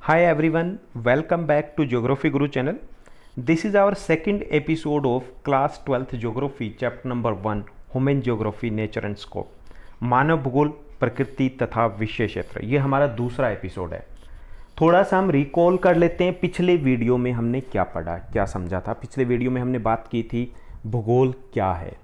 Hi everyone, welcome back to Geography Guru channel. This is our second episode of class 12th Geography chapter number 1 Human Geography Nature and Scope. मानव भूगोल, प्रकृति तथा विषय क्षेत्र, ये हमारा दूसरा एपिसोड है। थोड़ा सा हम रिकॉल कर लेते हैं पिछले वीडियो में हमने क्या पढ़ा, क्या समझा था। पिछले वीडियो में हमने बात की थी भूगोल क्या है,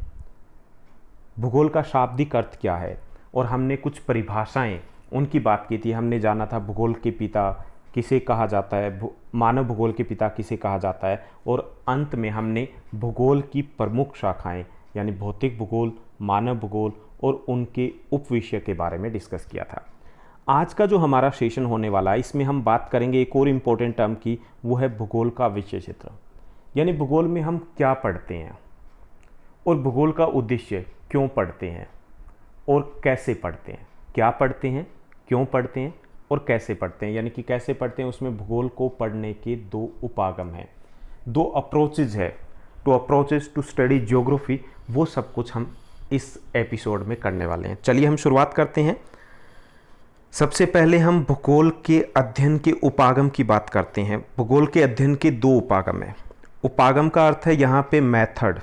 भूगोल का शाब्दिक अर्थ क्या है, और हमने कुछ परिभाषाएं उनकी बात की थी। हमने जाना था भूगोल के पिता किसे कहा जाता है, मानव भूगोल के पिता किसे कहा जाता है, और अंत में हमने भूगोल की प्रमुख शाखाएं यानी भौतिक भूगोल, मानव भूगोल और उनके उपविषय के बारे में डिस्कस किया था। आज का जो हमारा सेशन होने वाला है इसमें हम बात करेंगे एक और इम्पोर्टेंट टर्म की, वो है भूगोल का विषय क्षेत्र। यानी भूगोल में हम क्या पढ़ते हैं और भूगोल का उद्देश्य क्यों पढ़ते हैं और कैसे पढ़ते हैं, क्या पढ़ते हैं, क्यों पढ़ते हैं और कैसे पढ़ते हैं। यानी कि कैसे पढ़ते हैं, उसमें भूगोल को पढ़ने के दो उपागम हैं, दो अप्रोचेज है two approaches to study geography. वो सब कुछ हम इस एपिसोड में करने वाले हैं। चलिए हम शुरुआत करते हैं। सबसे पहले हम भूगोल के अध्ययन के उपागम की बात करते हैं। भूगोल के अध्ययन के दो उपागम हैं। उपागम का अर्थ है यहाँ पे मेथड,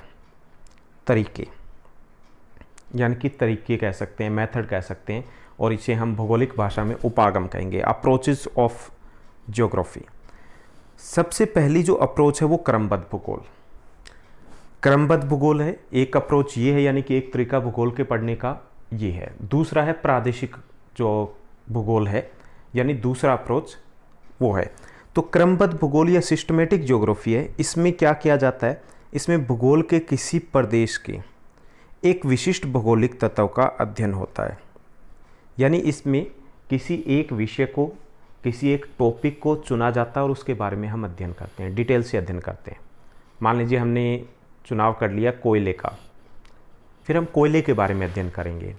तरीके, यानी कि तरीके कह सकते हैं, मेथड कह सकते हैं, और इसे हम भौगोलिक भाषा में उपागम कहेंगे, अप्रोचेस ऑफ ज्योग्राफी। सबसे पहली जो अप्रोच है वो क्रमबद्ध भूगोल। क्रमबद्ध भूगोल है एक अप्रोच, ये है यानी कि एक तरीका भूगोल के पढ़ने का ये है। दूसरा है प्रादेशिक जो भूगोल है, यानी दूसरा अप्रोच वो है। तो क्रमबद्ध भूगोल या सिस्टमेटिक ज्योग्राफी है। इसमें क्या किया जाता है, इसमें भूगोल के किसी प्रदेश के एक विशिष्ट भौगोलिक तत्व का अध्ययन होता है। यानी इसमें किसी एक विषय को, किसी एक टॉपिक को चुना जाता है और उसके बारे में हम अध्ययन करते हैं, डिटेल से अध्ययन करते हैं। मान लीजिए हमने चुनाव कर लिया कोयले का, फिर हम कोयले के बारे में अध्ययन करेंगे।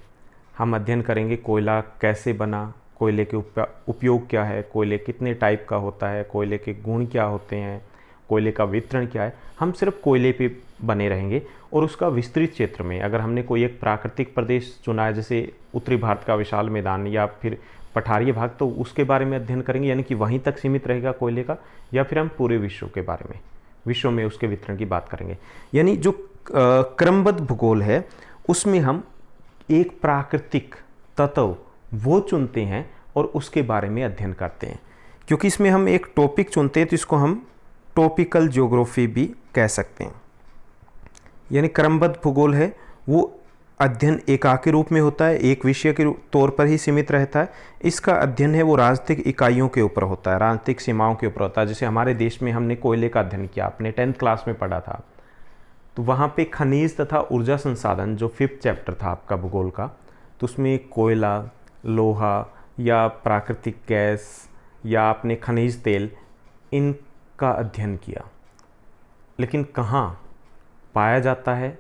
हम अध्ययन करेंगे कोयला कैसे बना, कोयले के उपयोग क्या है, कोयले कितने टाइप का होता है, कोयले के गुण क्या होते हैं, कोयले का वितरण क्या है। हम सिर्फ कोयले पे बने रहेंगे और उसका विस्तृत क्षेत्र में अगर हमने कोई एक प्राकृतिक प्रदेश चुना है, जैसे उत्तरी भारत का विशाल मैदान या फिर पठारीय भाग, तो उसके बारे में अध्ययन करेंगे, यानी कि वहीं तक सीमित रहेगा कोयले का। या फिर हम पूरे विश्व के बारे में, विश्व में उसके वितरण की बात करेंगे। यानी जो क्रमबद्ध भूगोल है उसमें हम एक प्राकृतिक तत्व वो चुनते हैं और उसके बारे में अध्ययन करते हैं। क्योंकि इसमें हम एक टॉपिक चुनते हैं तो इसको हम टॉपिकल ज्योग्राफी भी कह सकते हैं। यानी क्रमबद्ध भूगोल है वो अध्ययन एकाकी रूप में होता है, एक विषय के तौर पर ही सीमित रहता है। इसका अध्ययन है वो राजनीतिक इकाइयों के ऊपर होता है, राजनीतिक सीमाओं के ऊपर होता है। जैसे हमारे देश में हमने कोयले का अध्ययन किया, अपने 10th क्लास में पढ़ा था, तो वहाँ पे खनिज तथा ऊर्जा संसाधन जो 5th चैप्टर था आपका भूगोल का, तो उसमें कोयला, लोहा या प्राकृतिक गैस या अपने खनिज तेल, इनका अध्ययन किया। लेकिन कहाँ पाया जाता है,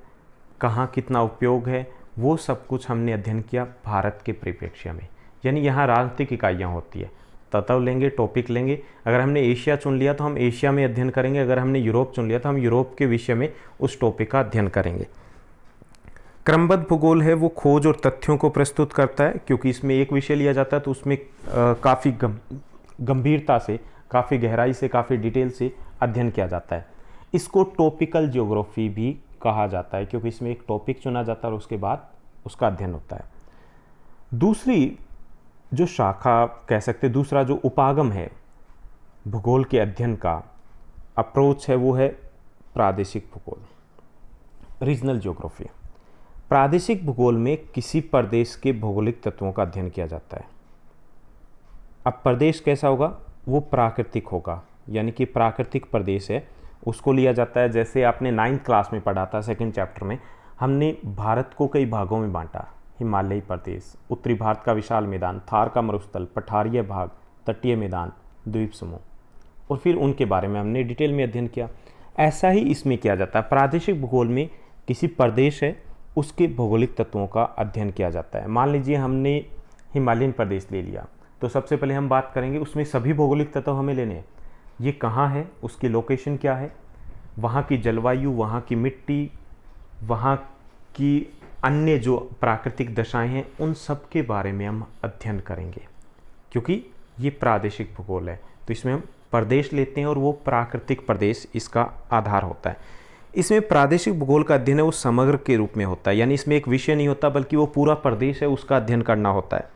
कहाँ कितना उपयोग है, वो सब कुछ हमने अध्ययन किया भारत के परिप्रेक्ष्य में। यानी यहाँ राजनीतिक इकाइयाँ होती है, तत्व लेंगे, टॉपिक लेंगे। अगर हमने एशिया चुन लिया तो हम एशिया में अध्ययन करेंगे, अगर हमने यूरोप चुन लिया तो हम यूरोप के विषय में उस टॉपिक का अध्ययन करेंगे। क्रमबद्ध भूगोल है वो खोज और तथ्यों को प्रस्तुत करता है, क्योंकि इसमें एक विषय लिया जाता है तो उसमें काफ़ी गंभीरता से, काफ़ी गहराई से, काफ़ी डिटेल से अध्ययन किया जाता है। इसको टॉपिकल ज्योग्राफी भी कहा जाता है, क्योंकि इसमें एक टॉपिक चुना जाता है और उसके बाद उसका अध्ययन होता है। दूसरी जो शाखा कह सकते, दूसरा जो उपागम है भूगोल के अध्ययन का अप्रोच है वो है प्रादेशिक भूगोल, रीजनल ज्योग्राफी। प्रादेशिक भूगोल में किसी प्रदेश के भौगोलिक तत्वों का अध्ययन किया जाता है। अब प्रदेश कैसा होगा, वो प्राकृतिक होगा, यानी कि प्राकृतिक प्रदेश है उसको लिया जाता है। जैसे आपने 9th क्लास में पढ़ा था, 2nd चैप्टर में हमने भारत को कई भागों में बांटा, हिमालयी प्रदेश, उत्तरी भारत का विशाल मैदान, थार का मरुस्थल, पठारीय भाग, तटीय मैदान, द्वीप समूह, और फिर उनके बारे में हमने डिटेल में अध्ययन किया। ऐसा ही इसमें किया जाता है। प्रादेशिक भूगोल में किसी प्रदेश है उसके भौगोलिक तत्वों का अध्ययन किया जाता है। मान लीजिए हमने हिमालयन प्रदेश ले लिया, तो सबसे पहले हम बात करेंगे उसमें सभी भौगोलिक तत्व हमें लेने हैं। ये कहाँ है, उसकी लोकेशन क्या है, वहाँ की जलवायु, वहाँ की मिट्टी, वहाँ की अन्य जो प्राकृतिक दशाएं हैं, उन सब के बारे में हम अध्ययन करेंगे, क्योंकि ये प्रादेशिक भूगोल है। तो इसमें हम प्रदेश लेते हैं और वो प्राकृतिक प्रदेश इसका आधार होता है। इसमें प्रादेशिक भूगोल का अध्ययन है वो समग्र के रूप में होता है, यानी इसमें एक विषय नहीं होता बल्कि वो पूरा प्रदेश है उसका अध्ययन करना होता है।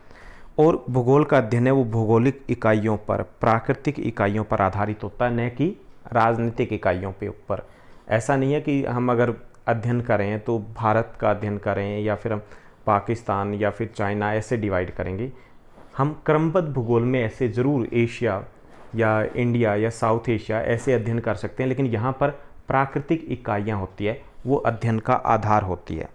और भूगोल का अध्ययन है वो भौगोलिक इकाइयों पर, प्राकृतिक इकाइयों पर आधारित होता है, न कि राजनीतिक इकाइयों पे ऊपर। ऐसा नहीं है कि हम अगर अध्ययन करें तो भारत का अध्ययन करें या फिर हम पाकिस्तान या फिर चाइना ऐसे डिवाइड करेंगे। हम क्रमबद्ध भूगोल में ऐसे ज़रूर एशिया या इंडिया या साउथ एशिया ऐसे अध्ययन कर सकते हैं, लेकिन यहाँ पर प्राकृतिक इकाइयाँ होती है वो अध्ययन का आधार होती है।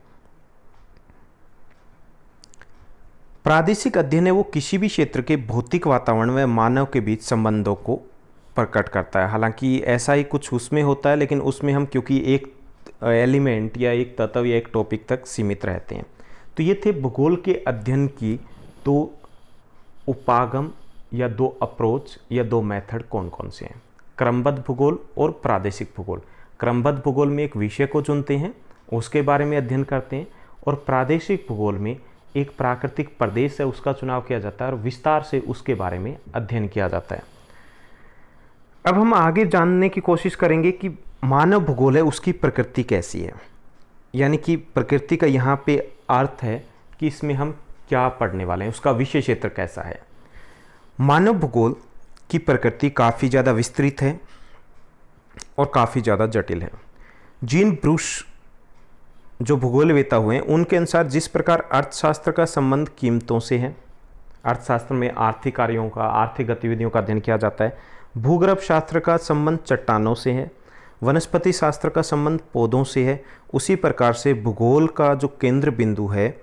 प्रादेशिक अध्ययन है वो किसी भी क्षेत्र के भौतिक वातावरण व मानव के बीच संबंधों को प्रकट करता है। हालांकि ऐसा ही कुछ उसमें होता है, लेकिन उसमें हम क्योंकि एक एलिमेंट या एक तत्व या एक टॉपिक तक सीमित रहते हैं। तो ये थे भूगोल के अध्ययन की दो उपागम या दो अप्रोच या दो मेथड कौन कौन से हैं, क्रमबद्ध भूगोल और प्रादेशिक भूगोल। क्रमबद्ध भूगोल में एक विषय को चुनते हैं, उसके बारे में अध्ययन करते हैं, और प्रादेशिक भूगोल में एक प्राकृतिक प्रदेश है उसका चुनाव किया जाता है और विस्तार से उसके बारे में अध्ययन किया जाता है। अब हम आगे जानने की कोशिश करेंगे कि मानव भूगोल है उसकी प्रकृति कैसी है, यानी कि प्रकृति का यहाँ पे अर्थ है कि इसमें हम क्या पढ़ने वाले हैं, उसका विषय क्षेत्र कैसा है। मानव भूगोल की प्रकृति काफ़ी ज़्यादा विस्तृत है और काफ़ी ज़्यादा जटिल है। जीन ब्रूस जो भूगोलवेता हुए हैं उनके अनुसार जिस प्रकार अर्थशास्त्र का संबंध कीमतों से है, अर्थशास्त्र में आर्थिक कार्यों का, आर्थिक गतिविधियों का अध्ययन किया जाता है, भूगर्भ शास्त्र का संबंध चट्टानों से है, वनस्पति शास्त्र का संबंध पौधों से है, उसी प्रकार से भूगोल का जो केंद्र बिंदु है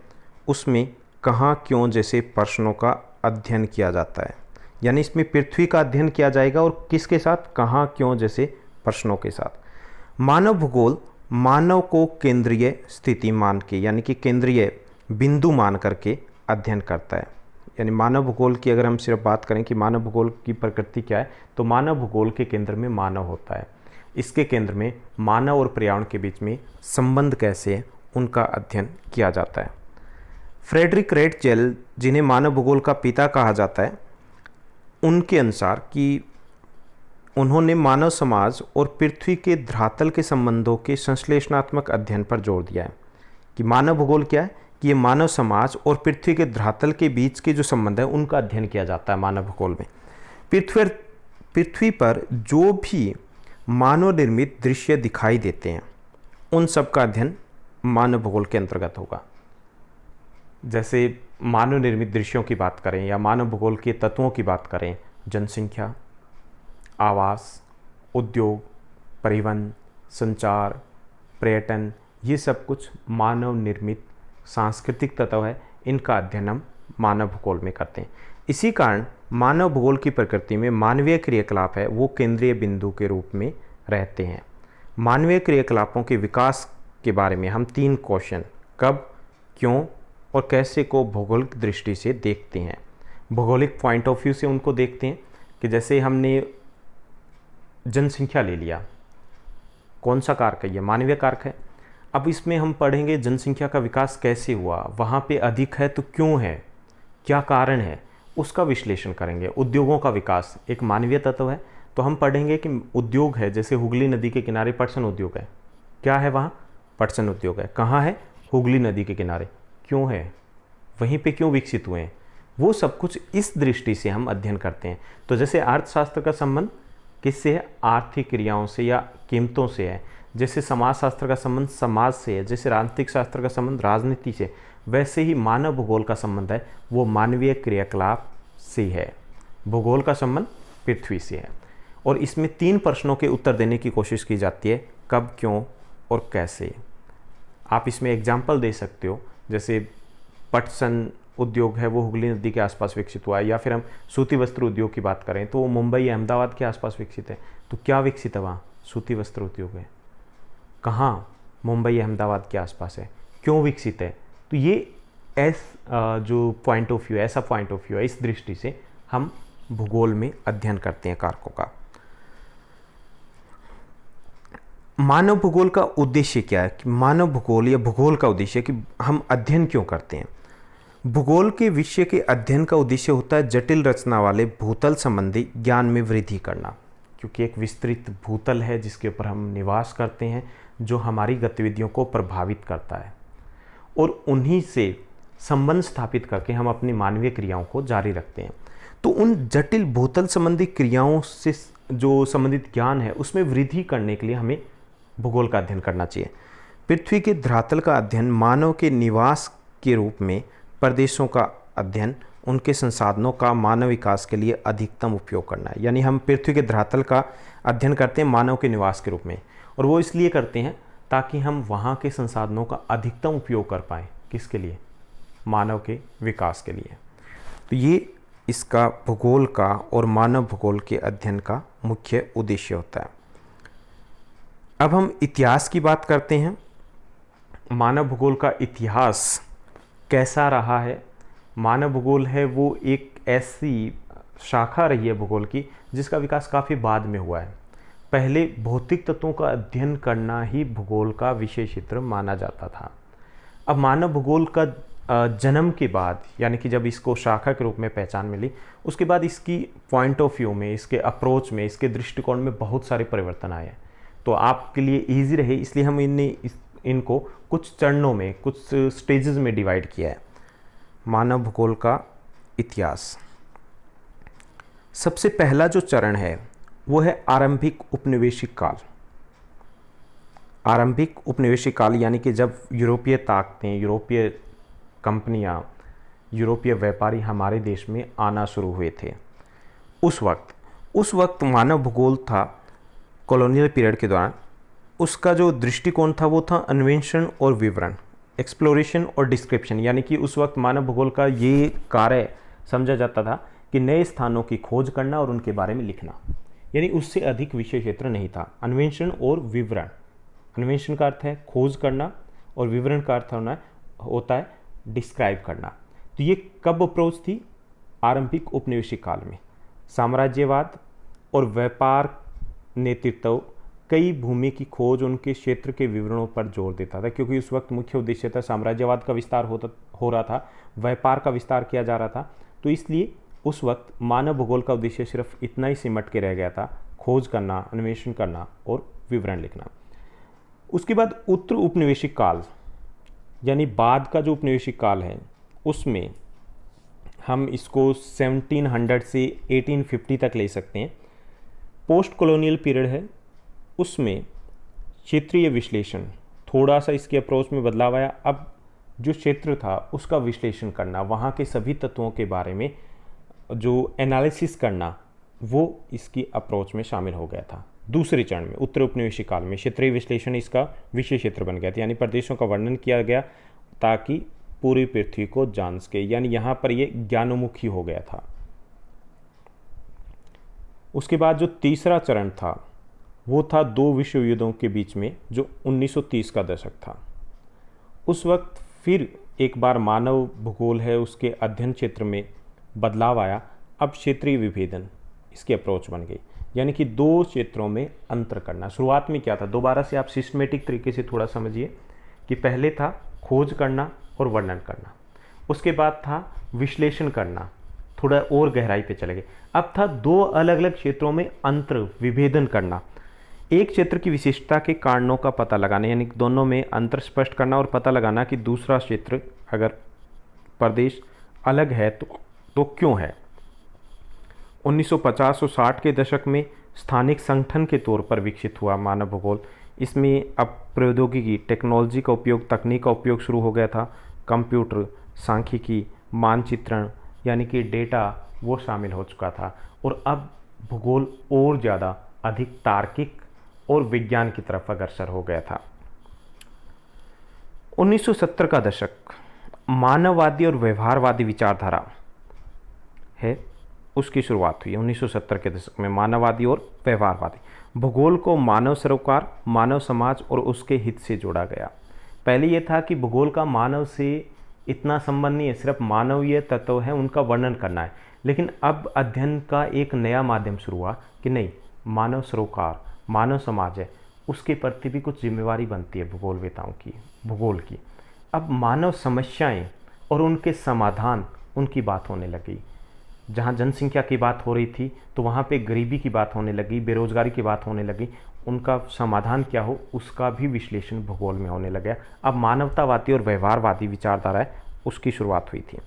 उसमें कहाँ क्यों जैसे प्रश्नों का अध्ययन किया जाता है। यानी इसमें पृथ्वी का अध्ययन किया जाएगा और किसके साथ, कहाँ क्यों जैसे प्रश्नों के साथ। मानव भूगोल मानव को केंद्रीय स्थिति मान के, यानी कि केंद्रीय बिंदु मान करके अध्ययन करता है। यानी मानव भूगोल की अगर हम सिर्फ बात करें कि मानव भूगोल की प्रकृति क्या है, तो मानव भूगोल के केंद्र में मानव होता है। इसके केंद्र में मानव और पर्यावरण के बीच में संबंध कैसे है उनका अध्ययन किया जाता है। फ्रेडरिक रेटजेल, जिन्हें मानव भूगोल का पिता कहा जाता है, उनके अनुसार कि उन्होंने मानव समाज और पृथ्वी के धरातल के संबंधों के संश्लेषणात्मक अध्ययन पर जोर दिया है। कि मानव भूगोल क्या है कि ये मानव समाज और पृथ्वी के धरातल के बीच के जो संबंध है उनका अध्ययन किया जाता है मानव भूगोल में। पृथ्वी पर जो भी मानव निर्मित दृश्य दिखाई देते हैं उन सब का अध्ययन मानव भूगोल के अंतर्गत होगा। जैसे मानव निर्मित दृश्यों की बात करें या मानव भूगोल के तत्वों की बात करें, जनसंख्या, आवास, उद्योग, परिवहन, संचार, पर्यटन, ये सब कुछ मानव निर्मित सांस्कृतिक तत्व है, इनका अध्ययन हम मानव भूगोल में करते हैं। इसी कारण मानव भूगोल की प्रकृति में मानवीय क्रियाकलाप है वो केंद्रीय बिंदु के रूप में रहते हैं। मानवीय क्रियाकलापों के विकास के बारे में हम 3 क्वेश्चन, कब, क्यों और कैसे को भौगोलिक दृष्टि से देखते हैं। भौगोलिक पॉइंट ऑफ व्यू से उनको देखते हैं कि जैसे हमने जनसंख्या ले लिया, कौन सा कारक है, ये मानवीय कारक है। अब इसमें हम पढ़ेंगे जनसंख्या का विकास कैसे हुआ, वहाँ पे अधिक है तो क्यों है, क्या कारण है, उसका विश्लेषण करेंगे। उद्योगों का विकास एक मानवीय तत्व है, तो हम पढ़ेंगे कि उद्योग है, जैसे हुगली नदी के किनारे पटसन उद्योग है, क्या है वहाँ, पटसन उद्योग है, कहाँ है, हुगली नदी के किनारे, क्यों है, वहीं पे क्यों विकसित हुए हैं, वो सब कुछ इस दृष्टि से हम अध्ययन करते हैं। तो जैसे अर्थशास्त्र का संबंध किससे है, आर्थिक क्रियाओं से या कीमतों से है। जैसे समाजशास्त्र का संबंध समाज से है, जैसे राजनीतिक शास्त्र का संबंध राजनीति से, वैसे ही मानव भूगोल का संबंध है वो मानवीय क्रियाकलाप से है। भूगोल का संबंध पृथ्वी से है और इसमें 3 प्रश्नों के उत्तर देने की कोशिश की जाती है, कब, क्यों और कैसे। आप इसमें एग्जाम्पल दे सकते हो, जैसे पटसन उद्योग है वो हुगली नदी के आसपास विकसित हुआ है, या फिर हम सूती वस्त्र उद्योग की बात करें तो वो मुंबई अहमदाबाद के आसपास विकसित है। तो क्या विकसित है वहाँ, सूती वस्त्र उद्योग है, कहाँ, मुंबई अहमदाबाद के आसपास है, क्यों विकसित है। तो ये जो पॉइंट ऑफ व्यू है, ऐसा पॉइंट ऑफ व्यू है, इस दृष्टि से हम भूगोल में अध्ययन करते हैं कारकों का। मानव भूगोल का उद्देश्य क्या है, कि मानव भूगोल या भूगोल का उद्देश्य कि हम अध्ययन क्यों करते हैं। भूगोल के विषय के अध्ययन का उद्देश्य होता है जटिल रचना वाले भूतल संबंधी ज्ञान में वृद्धि करना, क्योंकि एक विस्तृत भूतल है जिसके ऊपर हम निवास करते हैं, जो हमारी गतिविधियों को प्रभावित करता है, और उन्हीं से संबंध स्थापित करके हम अपनी मानवीय क्रियाओं को जारी रखते हैं। तो उन जटिल भूतल संबंधी क्रियाओं से जो संबंधित ज्ञान है उसमें वृद्धि करने के लिए हमें भूगोल का अध्ययन करना चाहिए। पृथ्वी के धरातल का अध्ययन मानव के निवास के रूप में, प्रदेशों का अध्ययन उनके संसाधनों का मानव विकास के लिए अधिकतम उपयोग करना है। यानी हम पृथ्वी के धरातल का अध्ययन करते हैं मानव के निवास के रूप में, और वो इसलिए करते हैं ताकि हम वहाँ के संसाधनों का अधिकतम उपयोग कर पाएँ। किसके लिए? मानव के विकास के लिए। तो ये इसका भूगोल का और मानव भूगोल के अध्ययन का मुख्य उद्देश्य होता है। अब हम इतिहास की बात करते हैं। मानव भूगोल का इतिहास कैसा रहा है? मानव भूगोल है वो एक ऐसी शाखा रही है भूगोल की जिसका विकास काफ़ी बाद में हुआ है। पहले भौतिक तत्वों का अध्ययन करना ही भूगोल का विषय क्षेत्र माना जाता था। अब मानव भूगोल का जन्म के बाद, यानी कि जब इसको शाखा के रूप में पहचान मिली, उसके बाद इसकी पॉइंट ऑफ व्यू में, इसके अप्रोच में, इसके दृष्टिकोण में बहुत सारे परिवर्तन आए हैं। तो आपके लिए ईजी रहे इसलिए हम इनको कुछ चरणों में, कुछ स्टेजेस में डिवाइड किया है। मानव भूगोल का इतिहास, सबसे पहला जो चरण है वो है आरंभिक उपनिवेशिक काल। आरंभिक उपनिवेशिक काल यानी कि जब यूरोपीय ताकतें, यूरोपीय कंपनियां, यूरोपीय व्यापारी हमारे देश में आना शुरू हुए थे। उस वक्त मानव भूगोल था कॉलोनियल पीरियड के दौरान, उसका जो दृष्टिकोण था वो था अन्वेषण और विवरण, एक्सप्लोरेशन और डिस्क्रिप्शन। यानी कि उस वक्त मानव भूगोल का ये कार्य समझा जाता था कि नए स्थानों की खोज करना और उनके बारे में लिखना, यानी उससे अधिक विषय क्षेत्र नहीं था। अन्वेषण और विवरण, अन्वेषण का अर्थ है खोज करना और विवरण का अर्थ होता है डिस्क्राइब करना। तो ये कब अप्रोच थी? आरंभिक उपनिवेशिक काल में। साम्राज्यवाद और व्यापार नेतृत्व कई भूमि की खोज, उनके क्षेत्र के विवरणों पर जोर देता था, क्योंकि उस वक्त मुख्य उद्देश्य था साम्राज्यवाद का विस्तार हो रहा था, व्यापार का विस्तार किया जा रहा था। तो इसलिए उस वक्त मानव भूगोल का उद्देश्य सिर्फ इतना ही सिमट के रह गया था, खोज करना, अन्वेषण करना और विवरण लिखना। उसके बाद उत्तर उपनिवेशिक काल, यानी बाद का जो उपनिवेशिक काल है, उसमें हम इसको 1700 से 1850 तक ले सकते हैं। पोस्ट कॉलोनियल पीरियड है, उसमें क्षेत्रीय विश्लेषण, थोड़ा सा इसके अप्रोच में बदलाव आया। अब जो क्षेत्र था उसका विश्लेषण करना, वहाँ के सभी तत्वों के बारे में जो एनालिसिस करना, वो इसकी अप्रोच में शामिल हो गया था। दूसरे चरण में उत्तर उपनिवेशिक काल में क्षेत्रीय विश्लेषण इसका विषय क्षेत्र बन गया था, यानी प्रदेशों का वर्णन किया गया ताकि पूरी पृथ्वी को जान सके, यानी यहाँ पर ये ज्ञानोमुखी हो गया था। उसके बाद जो तीसरा चरण था वो था दो विश्व युद्धों के बीच में, जो 1930 का दशक था। उस वक्त फिर एक बार मानव भूगोल है उसके अध्ययन क्षेत्र में बदलाव आया। अब क्षेत्रीय विभेदन इसकी अप्रोच बन गई, यानी कि दो क्षेत्रों में अंतर करना। शुरुआत में क्या था, दोबारा से आप सिस्टमेटिक तरीके से थोड़ा समझिए कि पहले था खोज करना और वर्णन करना, उसके बाद था विश्लेषण करना, थोड़ा और गहराई पे चले गए। अब था दो अलग अलग क्षेत्रों में अंतर विभेदन करना, एक क्षेत्र की विशेषता के कारणों का पता लगाना, यानी दोनों में अंतर स्पष्ट करना और पता लगाना कि दूसरा क्षेत्र, अगर प्रदेश अलग है तो क्यों है। 1950 और 60 के दशक में स्थानिक संगठन के तौर पर विकसित हुआ मानव भूगोल। इसमें अब प्रौद्योगिकी, टेक्नोलॉजी का उपयोग, तकनीक का उपयोग शुरू हो गया था। कंप्यूटर, सांख्यिकी, मानचित्रण यानी कि डेटा वो शामिल हो चुका था, और अब भूगोल और ज़्यादा अधिक तार्किक और विज्ञान की तरफ अग्रसर हो गया था। 1970 का दशक मानववादी और व्यवहारवादी विचारधारा है, उसकी शुरुआत हुई 1970 के दशक में। मानववादी और व्यवहारवादी भूगोल को मानव सरोकार, मानव समाज और उसके हित से जोड़ा गया। पहले ये था कि भूगोल का मानव से इतना संबंध नहीं है, सिर्फ मानवीय तत्व है उनका वर्णन करना है। लेकिन अब अध्ययन का एक नया माध्यम शुरू हुआ कि नहीं, मानव सरोकार, मानव समाज है, उसके प्रति भी कुछ जिम्मेवारी बनती है भूगोलवेताओं की, भूगोल की। अब मानव समस्याएं, और उनके समाधान, उनकी बात होने लगी। जहाँ जनसंख्या की बात हो रही थी तो वहाँ पे गरीबी की बात होने लगी, बेरोजगारी की बात होने लगी। उनका समाधान क्या हो उसका भी विश्लेषण भूगोल में होने लगा। अब मानवतावादी और व्यवहारवादी विचारधारा है उसकी शुरुआत हुई थी।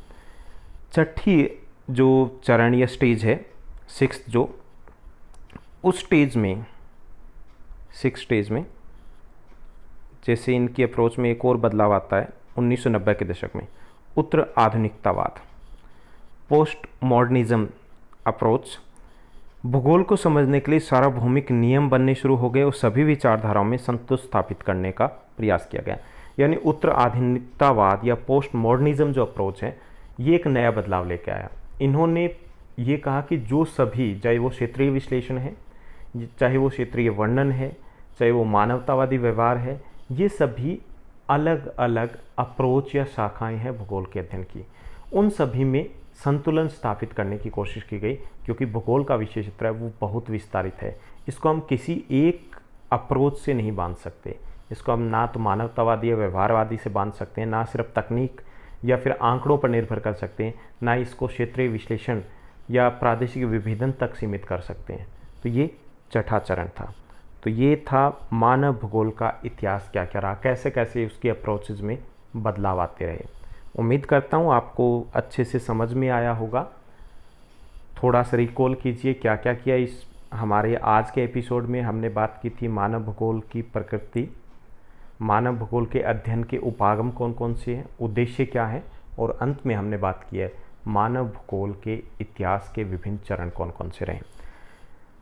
छठी जो चरण या स्टेज है, सिक्स्थ जो, उस स्टेज में, सिक्स स्टेज में जैसे इनकी अप्रोच में एक और बदलाव आता है 1990 के दशक में, उत्तर आधुनिकतावाद, पोस्ट मॉडर्निज्म अप्रोच। भूगोल को समझने के लिए सार्वभौमिक नियम बनने शुरू हो गए और सभी विचारधाराओं में संतुष्ट स्थापित करने का प्रयास किया गया। यानी उत्तर आधुनिकतावाद या पोस्ट मॉडर्निज्म जो अप्रोच है ये एक नया बदलाव लेके आया। इन्होंने ये कहा कि जो सभी, चाहे वो क्षेत्रीय विश्लेषण है, चाहे वो क्षेत्रीय वर्णन है, चाहे वो मानवतावादी व्यवहार है, ये सभी अलग अलग अप्रोच या शाखाएं हैं भूगोल के अध्ययन की। उन सभी में संतुलन स्थापित करने की कोशिश की गई, क्योंकि भूगोल का विषय क्षेत्र है वो बहुत विस्तारित है। इसको हम किसी एक अप्रोच से नहीं बांध सकते। इसको हम ना तो मानवतावादी या व्यवहारवादी से बांध सकते हैं, ना सिर्फ तकनीक या फिर आंकड़ों पर निर्भर कर सकते हैं, ना इसको क्षेत्रीय विश्लेषण या प्रादेशिक विभेदन तक सीमित कर सकते हैं। तो ये छठा चरण था। तो ये था मानव भूगोल का इतिहास क्या क्या रहा, कैसे कैसे उसकी अप्रोचेज में बदलाव आते रहे। उम्मीद करता हूँ आपको अच्छे से समझ में आया होगा। थोड़ा सा रिकॉल कीजिए क्या क्या किया। इस हमारे आज के एपिसोड में हमने बात की थी मानव भूगोल की प्रकृति, मानव भूगोल के अध्ययन के उपागम कौन कौन से हैं, उद्देश्य क्या है, और अंत में हमने बात की है मानव भूगोल के इतिहास के विभिन्न चरण कौन कौन से रहे।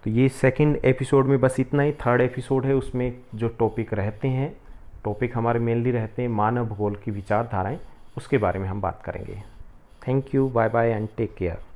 तो ये सेकंड एपिसोड में बस इतना ही। थर्ड एपिसोड है उसमें जो टॉपिक रहते हैं, टॉपिक हमारे मेनली रहते हैं मानव भूगोल की विचारधाराएं, उसके बारे में हम बात करेंगे। Thank you, bye bye and take care.